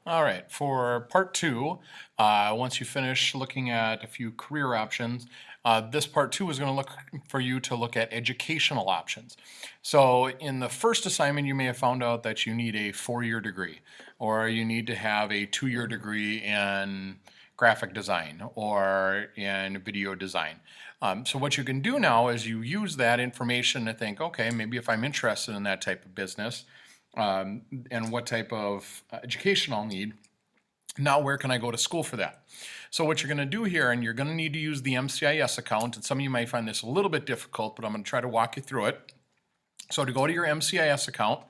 All right, for part two, once you finish looking at a few career options, this part two is going to look for you to look at educational options. So in the first assignment, you may have found out that you need a 4-year degree, or you need to have a 2-year degree in graphic design or in video design. So what you can do now is you use that information to think, okay, maybe if I'm interested in that type of business, and what type of education I'll need. Now, where can I go to school for that? So what you're going to do here, and you're going to need to use the MCIS account, and some of you might find this a little bit difficult, but I'm going to try to walk you through it. So to go to your MCIS account,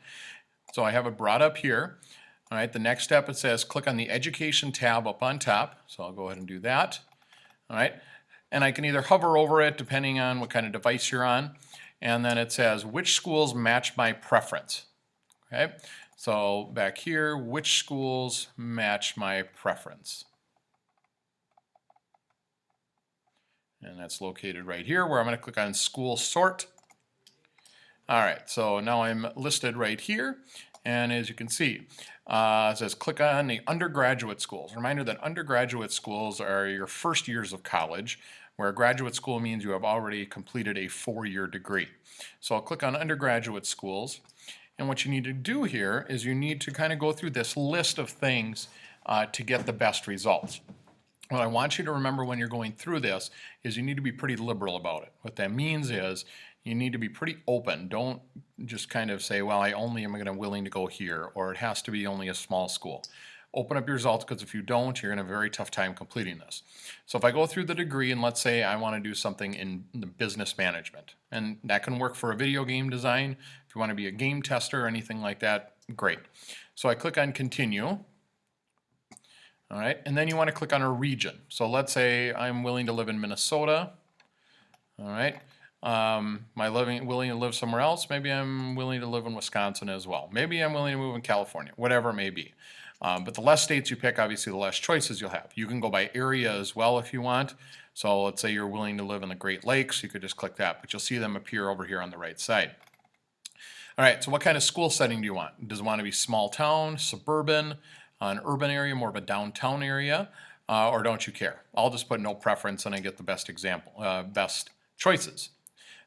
so I have it brought up here. All right, the next step, it says click on the Education tab up on top. So I'll go ahead and do that. All right, and I can either hover over it depending on what kind of device you're on, and then it says which schools match my preference. Okay, so back here, which schools match my preference? And that's located right here where I'm going to click on School Sort. All right, so now I'm listed right here. And as you can see, it says click on the undergraduate schools. Reminder that undergraduate schools are your first years of college, where graduate school means you have already completed a 4-year degree. So I'll click on undergraduate schools. And what you need to do here is you need to kind of go through this list of things to get the best results. What I want you to remember when you're going through this is you need to be pretty liberal about it. What that means is you need to be pretty open. Don't just kind of say, well, I only am going to willing to go here, or it has to be only a small school. Open up your results, because if you don't, you're going to have a very tough time completing this. So if I go through the degree and let's say I want to do something in the business management, and that can work for a video game design. If you want to be a game tester or anything like that, great. So I click on continue. All right, and then you want to click on a region. So let's say I'm willing to live in Minnesota. All right, am I willing to live somewhere else? Maybe I'm willing to live in Wisconsin as well. Maybe I'm willing to move in California, whatever it may be. But the less states you pick, obviously, the less choices you'll have. You can go by area as well if you want. So let's say you're willing to live in the Great Lakes, you could just click that, but you'll see them appear over here on the right side. All right, so what kind of school setting do you want? Does it want to be small town, suburban, an urban area, more of a downtown area, or don't you care? I'll just put no preference and I get the best best choices.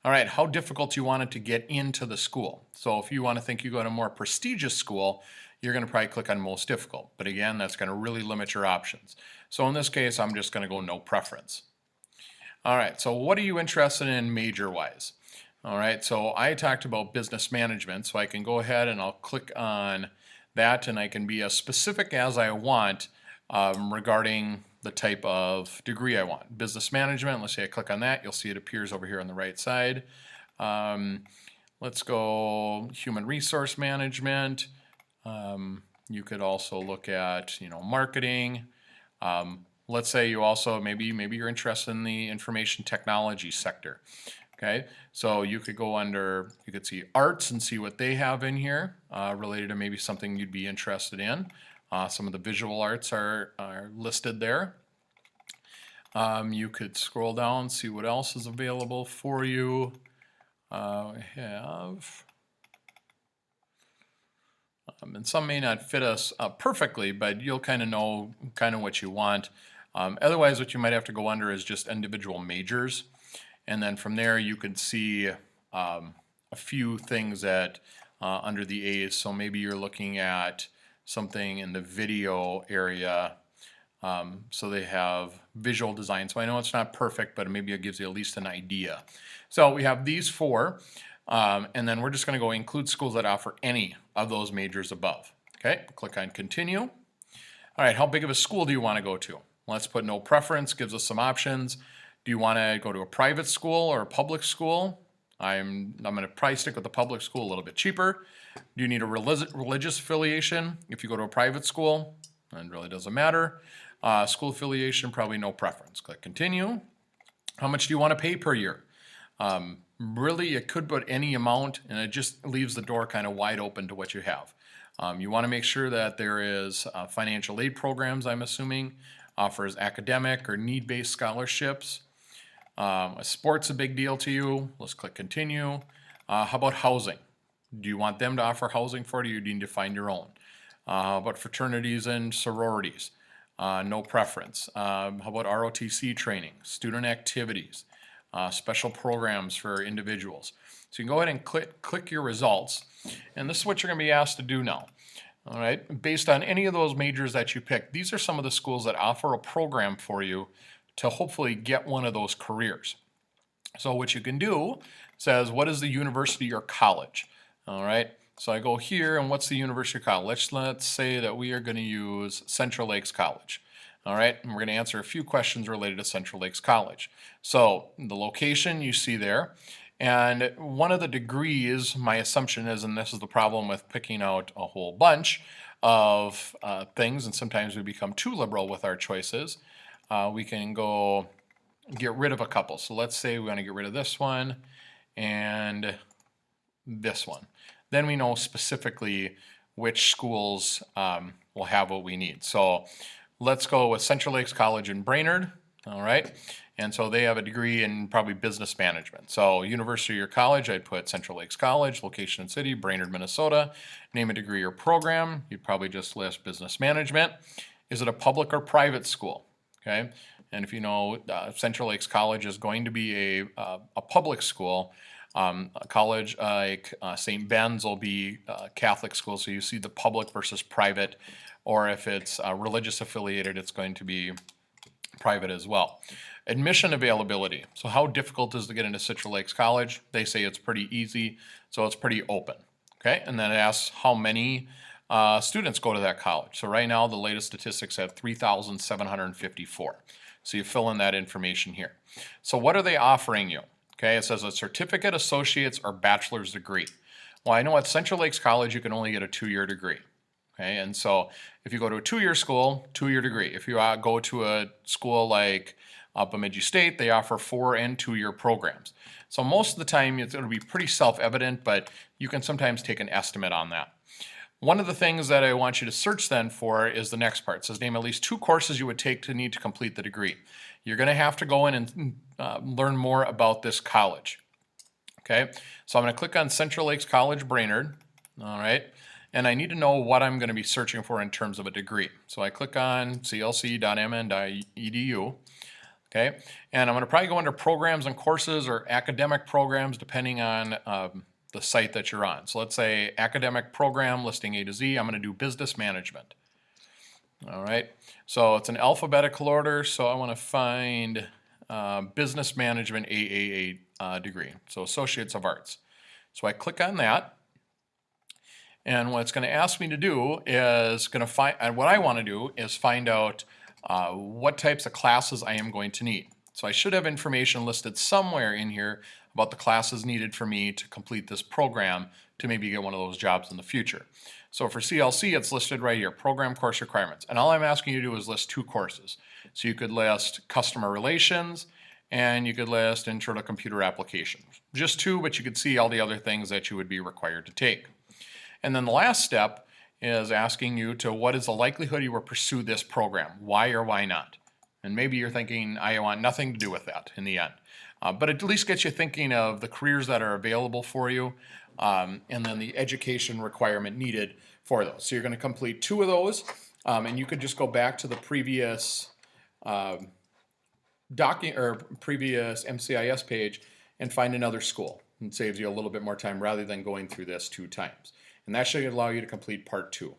All right, how difficult do you want it to get into the school? So if you want to think you go to a more prestigious school, you're going to probably click on most difficult. But again, that's going to really limit your options. So in this case, I'm just going to go no preference. All right, so what are you interested in major-wise? All right, so I talked about business management, so I can go ahead and I'll click on that, and I can be as specific as I want regarding the type of degree I want. Business management, let's say I click on that, you'll see it appears over here on the right side. Let's go human resource management. You could also look at, marketing. Let's say you also, maybe you're interested in the information technology sector. Okay, so you could go under, you could see arts and see what they have in here related to maybe something you'd be interested in. Some of the visual arts are listed there. You could scroll down, see what else is available for you. We have, and some may not fit us perfectly, but you'll kind of know what you want. Otherwise, what you might have to go under is just individual majors. And then from there, you can see a few things that under the A's. So maybe you're looking at something in the video area. So they have visual design. So I know it's not perfect, but maybe it gives you at least an idea. So we have these 4. And then we're just going to go include schools that offer any of those majors above. Okay, click on continue. All right, how big of a school do you want to go to? Let's put no preference, gives us some options. Do you want to go to a private school or a public school? I'm going to probably stick with the public school, a little bit cheaper. Do you need a religious affiliation? If you go to a private school, it really doesn't matter. School affiliation, probably no preference. Click continue. How much do you want to pay per year? Really, it could put any amount, and it just leaves the door kind of wide open to what you have. You want to make sure that there is financial aid programs, I'm assuming, offers academic or need-based scholarships. Sport's a big deal to you. Let's click continue. How about housing? Do you want them to offer housing for you, or do you need to find your own? How about fraternities and sororities? No preference. How about ROTC training, student activities, special programs for individuals? So you can go ahead and click your results, and this is what you're going to be asked to do now. All right, based on any of those majors that you pick, these are some of the schools that offer a program for you to hopefully get one of those careers. So what you can do says, what is the university or college? All right, so I go here, and what's the university or college? Let's say that we are going to use Central Lakes College. All right, and we're going to answer a few questions related to Central Lakes College. So the location you see there, and one of the degrees, my assumption is, and this is the problem with picking out a whole bunch of things, and sometimes we become too liberal with our choices, we can go get rid of a couple. So let's say we want to get rid of this one and this one. Then we know specifically which schools will have what we need. So let's go with Central Lakes College in Brainerd. All right, and so they have a degree in probably business management. So university or college, I'd put Central Lakes College, location and city, Brainerd, Minnesota. Name a degree or program, you'd probably just list business management. Is it a public or private school? Okay, and if you know Central Lakes College is going to be a public school, a college like St. Ben's will be a Catholic school, so you see the public versus private, or if it's religious affiliated, it's going to be private as well. Admission availability. So how difficult is it to get into Central Lakes College? They say it's pretty easy, so it's pretty open. Okay, and then it asks how many students go to that college. So right now the latest statistics have 3,754. So you fill in that information here. So what are they offering you? Okay, it says a certificate, associate's, or bachelor's degree. Well, I know at Central Lakes College you can only get a 2-year degree. Okay, and so if you go to a 2-year school, 2-year degree. If you go to a school like Bemidji State, they offer 4 and 2-year programs. So most of the time it's going to be pretty self-evident, but you can sometimes take an estimate on that. One of the things that I want you to search then for is the next part. It says name at least 2 courses you would take to need to complete the degree. You're going to have to go in and learn more about this college. Okay, so I'm going to click on Central Lakes College Brainerd. All right, and I need to know what I'm going to be searching for in terms of a degree. So I click on clc.mn.edu. Okay, and I'm going to probably go under programs and courses or academic programs depending on the site that you're on. So let's say academic program listing A to Z. I'm going to do business management. All right, so it's an alphabetical order, so I want to find business management AAA degree, so Associates of Arts. So I click on that, and what it's going to ask me to do is going to find, and what I want to do is find out what types of classes I am going to need. So I should have information listed somewhere in here about the classes needed for me to complete this program to maybe get one of those jobs in the future. So for CLC, it's listed right here, program course requirements. And all I'm asking you to do is list 2 courses. So you could list customer relations and you could list intro to computer applications. Just 2, but you could see all the other things that you would be required to take. And then the last step is asking you to what is the likelihood you will pursue this program? Why or why not? And maybe you're thinking, I want nothing to do with that in the end. But at least gets you thinking of the careers that are available for you and then the education requirement needed for those. So you're going to complete 2 of those and you could just go back to the previous previous MCIS page and find another school. It saves you a little bit more time rather than going through this 2 times. And that should allow you to complete part 2.